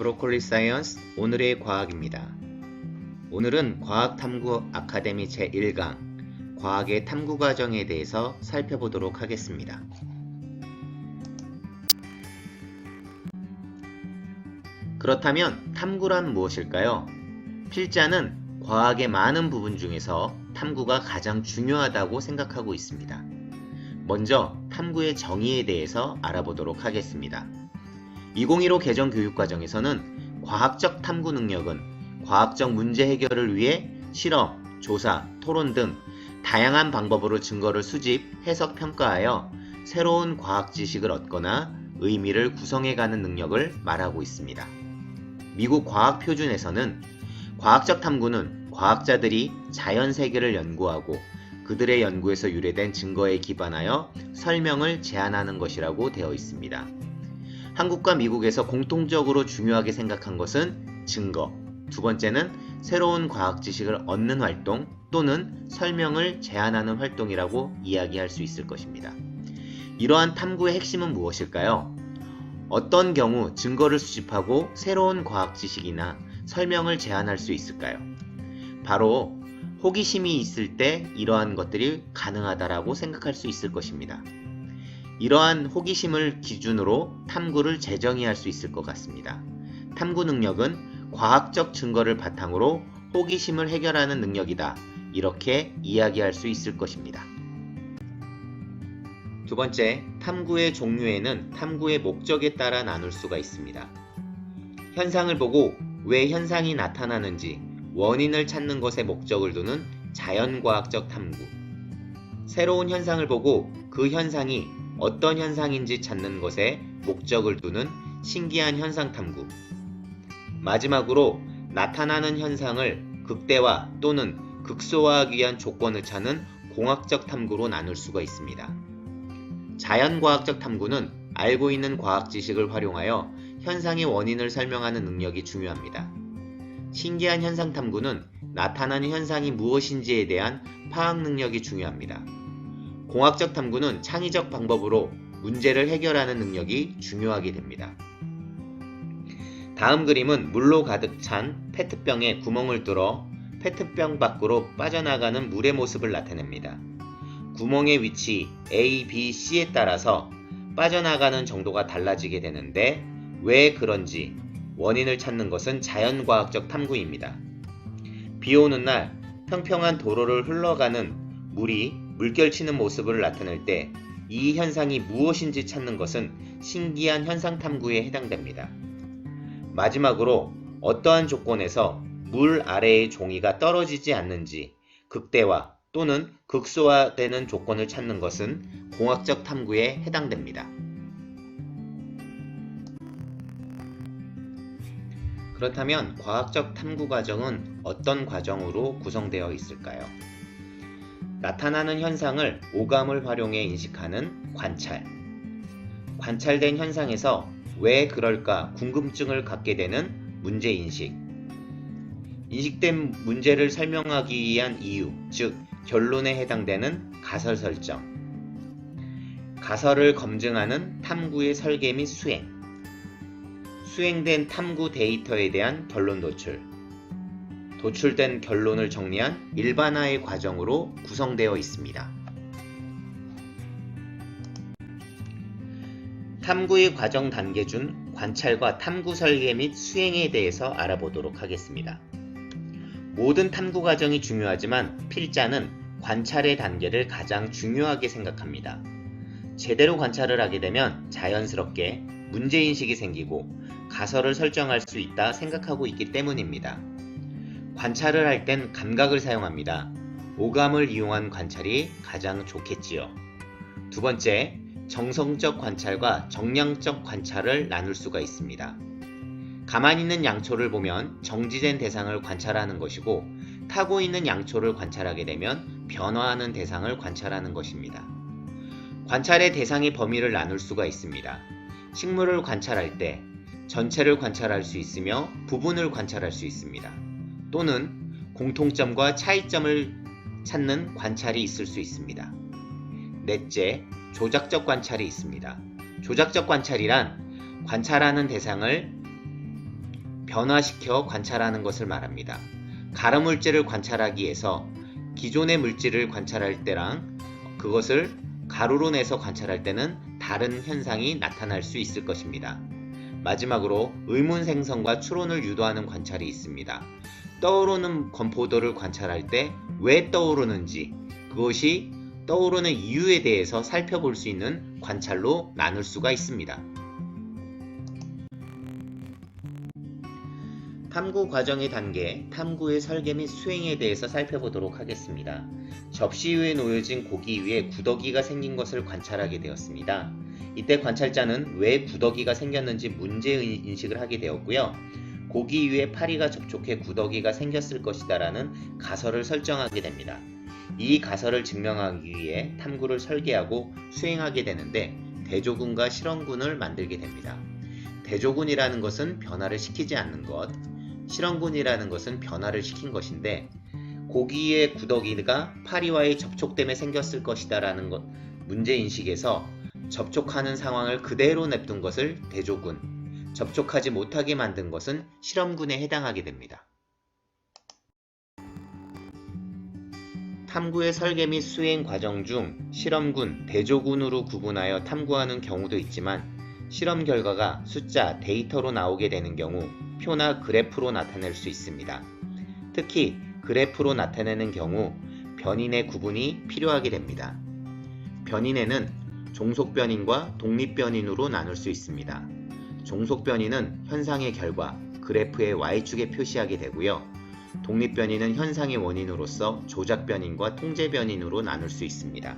브로콜리 사이언스 오늘의 과학입니다. 오늘은 과학탐구 아카데미 제1강 과학의 탐구 과정에 대해서 살펴보도록 하겠습니다. 그렇다면 탐구란 무엇일까요? 필자는 과학의 많은 부분 중에서 탐구가 가장 중요하다고 생각하고 있습니다. 먼저 탐구의 정의에 대해서 알아보도록 하겠습니다. 2015 개정 교육과정에서는 과학적 탐구 능력은 과학적 문제 해결을 위해 실험, 조사, 토론 등 다양한 방법으로 증거를 수집, 해석, 평가하여 새로운 과학 지식을 얻거나 의미를 구성해가는 능력을 말하고 있습니다. 미국 과학표준에서는 과학적 탐구는 과학자들이 자연 세계를 연구하고 그들의 연구에서 유래된 증거에 기반하여 설명을 제안하는 것이라고 되어 있습니다. 한국과 미국에서 공통적으로 중요하게 생각한 것은 증거, 두 번째는 새로운 과학 지식을 얻는 활동 또는 설명을 제안하는 활동이라고 이야기할 수 있을 것입니다. 이러한 탐구의 핵심은 무엇일까요? 어떤 경우 증거를 수집하고 새로운 과학 지식이나 설명을 제안할 수 있을까요? 바로 호기심이 있을 때 이러한 것들이 가능하다라고 생각할 수 있을 것입니다. 이러한 호기심을 기준으로 탐구를 재정의할 수 있을 것 같습니다. 탐구 능력은 과학적 증거를 바탕으로 호기심을 해결하는 능력이다. 이렇게 이야기할 수 있을 것입니다. 두 번째, 탐구의 종류에는 탐구의 목적에 따라 나눌 수가 있습니다. 현상을 보고 왜 현상이 나타나는지 원인을 찾는 것에 목적을 두는 자연과학적 탐구, 새로운 현상을 보고 그 현상이 어떤 현상인지 찾는 것에 목적을 두는 신기한 현상 탐구, 마지막으로 나타나는 현상을 극대화 또는 극소화하기 위한 조건을 찾는 공학적 탐구로 나눌 수가 있습니다. 자연과학적 탐구는 알고 있는 과학 지식을 활용하여 현상의 원인을 설명하는 능력이 중요합니다. 신기한 현상 탐구는 나타나는 현상이 무엇인지에 대한 파악 능력이 중요합니다. 공학적 탐구는 창의적 방법으로 문제를 해결하는 능력이 중요하게 됩니다. 다음 그림은 물로 가득 찬 페트병에 구멍을 뚫어 페트병 밖으로 빠져나가는 물의 모습을 나타냅니다. 구멍의 위치 A, B, C에 따라서 빠져나가는 정도가 달라지게 되는데 왜 그런지 원인을 찾는 것은 자연과학적 탐구입니다. 비 오는 날 평평한 도로를 흘러가는 물이 물결치는 모습을 나타낼 때 이 현상이 무엇인지 찾는 것은 신기한 현상 탐구에 해당됩니다. 마지막으로 어떠한 조건에서 물 아래의 종이가 떨어지지 않는지 극대화 또는 극소화되는 조건을 찾는 것은 공학적 탐구에 해당됩니다. 그렇다면 과학적 탐구 과정은 어떤 과정으로 구성되어 있을까요? 나타나는 현상을 오감을 활용해 인식하는 관찰, 관찰된 현상에서 왜 그럴까 궁금증을 갖게 되는 문제인식, 인식된 문제를 설명하기 위한 이유, 즉 결론에 해당되는 가설 설정, 가설을 검증하는 탐구의 설계 및 수행, 수행된 탐구 데이터에 대한 결론 도출, 도출된 결론을 정리한 일반화의 과정으로 구성되어 있습니다. 탐구의 과정 단계 중 관찰과 탐구 설계 및 수행에 대해서 알아보도록 하겠습니다. 모든 탐구 과정이 중요하지만 필자는 관찰의 단계를 가장 중요하게 생각합니다. 제대로 관찰을 하게 되면 자연스럽게 문제인식이 생기고 가설을 설정할 수 있다 생각하고 있기 때문입니다. 관찰을 할 땐 감각을 사용합니다. 오감을 이용한 관찰이 가장 좋겠지요. 두 번째, 정성적 관찰과 정량적 관찰을 나눌 수가 있습니다. 가만히 있는 양초를 보면 정지된 대상을 관찰하는 것이고 타고 있는 양초를 관찰하게 되면 변화하는 대상을 관찰하는 것입니다. 관찰의 대상의 범위를 나눌 수가 있습니다. 식물을 관찰할 때 전체를 관찰할 수 있으며 부분을 관찰할 수 있습니다. 또는 공통점과 차이점을 찾는 관찰이 있을 수 있습니다. 넷째, 조작적 관찰이 있습니다. 조작적 관찰이란 관찰하는 대상을 변화시켜 관찰하는 것을 말합니다. 가르물질을 관찰하기 위해서 기존의 물질을 관찰할 때랑 그것을 가루로 내서 관찰할 때는 다른 현상이 나타날 수 있을 것입니다. 마지막으로 의문 생성과 추론을 유도하는 관찰이 있습니다. 떠오르는 건포도를 관찰할 때 왜 떠오르는지, 그것이 떠오르는 이유에 대해서 살펴볼 수 있는 관찰로 나눌 수가 있습니다. 탐구 과정의 단계, 탐구의 설계 및 수행에 대해서 살펴보도록 하겠습니다. 접시 위에 놓여진 고기 위에 구더기가 생긴 것을 관찰하게 되었습니다. 이때 관찰자는 왜 구더기가 생겼는지 문제인식을 하게 되었고요. 고기 위에 파리가 접촉해 구더기가 생겼을 것이다 라는 가설을 설정하게 됩니다. 이 가설을 증명하기 위해 탐구를 설계하고 수행하게 되는데 대조군과 실험군을 만들게 됩니다. 대조군이라는 것은 변화를 시키지 않는 것, 실험군이라는 것은 변화를 시킨 것인데 고기의 구더기가 파리와의 접촉 때문에 생겼을 것이다 라는 것, 문제인식에서 접촉하는 상황을 그대로 냅둔 것을 대조군, 접촉하지 못하게 만든 것은 실험군에 해당하게 됩니다. 탐구의 설계 및 수행 과정 중 실험군, 대조군으로 구분하여 탐구하는 경우도 있지만 실험 결과가 숫자, 데이터로 나오게 되는 경우 표나 그래프로 나타낼 수 있습니다. 특히 그래프로 나타내는 경우 변인의 구분이 필요하게 됩니다. 변인에는 종속변인과 독립변인으로 나눌 수 있습니다. 종속변인은 현상의 결과, 그래프의 Y축에 표시하게 되고요. 독립변인은 현상의 원인으로서 조작변인과 통제변인으로 나눌 수 있습니다.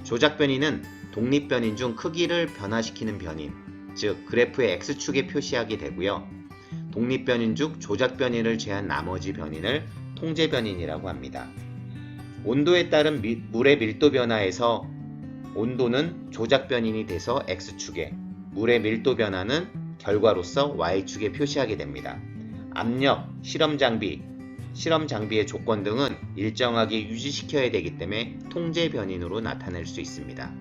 조작변인은 독립변인 중 크기를 변화시키는 변인, 즉 그래프의 X축에 표시하게 되고요. 독립변인 중 조작변인을 제한 나머지 변인을 통제변인이라고 합니다. 온도에 따른 물의 밀도 변화에서 온도는 조작변인이 돼서 X축에, 물의 밀도 변화는 결과로서 Y축에 표시하게 됩니다. 압력, 실험 장비의 조건 등은 일정하게 유지시켜야 되기 때문에 통제 변인으로 나타낼 수 있습니다.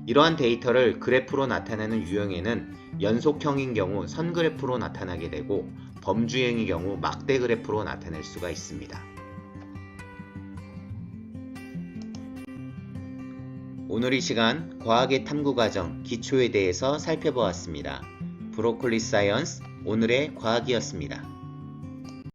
이러한 데이터를 그래프로 나타내는 유형에는 연속형인 경우 선그래프로 나타나게 되고 범주형의 경우 막대 그래프로 나타낼 수가 있습니다. 오늘 이 시간 과학의 탐구 과정 기초에 대해서 살펴보았습니다. 브로콜리 사이언스 오늘의 과학이었습니다.